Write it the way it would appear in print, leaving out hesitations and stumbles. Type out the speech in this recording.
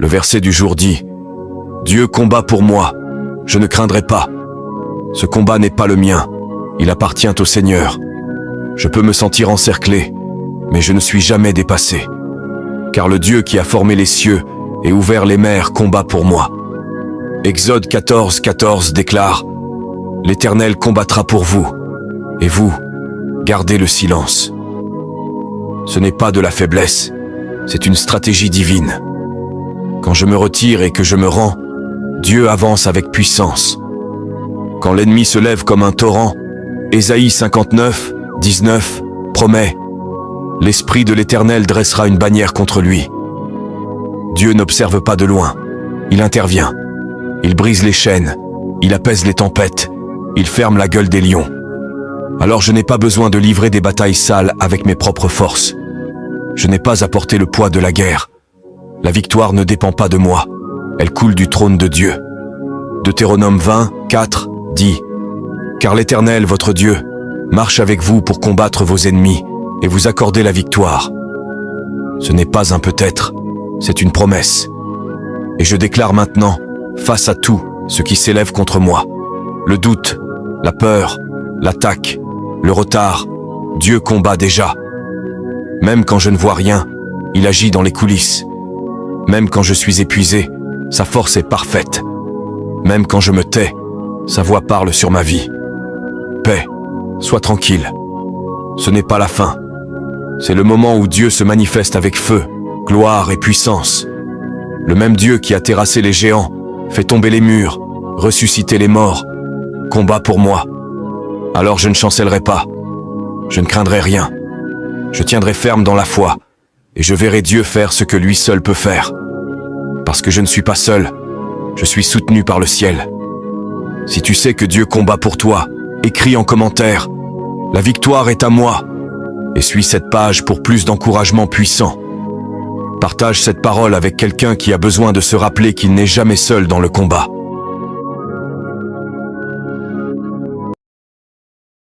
Le verset du jour dit « Dieu combat pour moi, je ne craindrai pas. Ce combat n'est pas le mien, il appartient au Seigneur. Je peux me sentir encerclé, mais je ne suis jamais dépassé. Car le Dieu qui a formé les cieux et ouvert les mers combat pour moi. » Exode 14, 14 déclare « L'Éternel combattra pour vous, et vous, gardez le silence. » Ce n'est pas de la faiblesse, c'est une stratégie divine. Quand je me retire et que je me rends, Dieu avance avec puissance. Quand l'ennemi se lève comme un torrent, Ésaïe 59, 19 promet « L'Esprit de l'Éternel dressera une bannière contre lui. » Dieu n'observe pas de loin, il intervient. Il brise les chaînes, il apaise les tempêtes, il ferme la gueule des lions. Alors je n'ai pas besoin de livrer des batailles sales avec mes propres forces. Je n'ai pas à porter le poids de la guerre. La victoire ne dépend pas de moi, elle coule du trône de Dieu. Deutéronome 20, 4 dit « Car l'Éternel, votre Dieu, marche avec vous pour combattre vos ennemis et vous accorder la victoire. » Ce n'est pas un peut-être, c'est une promesse. Et je déclare maintenant, face à tout ce qui s'élève contre moi, le doute, la peur, l'attaque, le retard, Dieu combat déjà. Même quand je ne vois rien, il agit dans les coulisses. Même quand je suis épuisé, sa force est parfaite. Même quand je me tais, sa voix parle sur ma vie. Paix, sois tranquille. Ce n'est pas la fin. C'est le moment où Dieu se manifeste avec feu, gloire et puissance. Le même Dieu qui a terrassé les géants, fait tomber les murs, ressusciter les morts, combat pour moi. Alors je ne chancellerai pas. Je ne craindrai rien. Je tiendrai ferme dans la foi, et je verrai Dieu faire ce que lui seul peut faire. Parce que je ne suis pas seul, je suis soutenu par le ciel. Si tu sais que Dieu combat pour toi, écris en commentaire « La victoire est à moi » et suis cette page pour plus d'encouragement puissant. Partage cette parole avec quelqu'un qui a besoin de se rappeler qu'il n'est jamais seul dans le combat.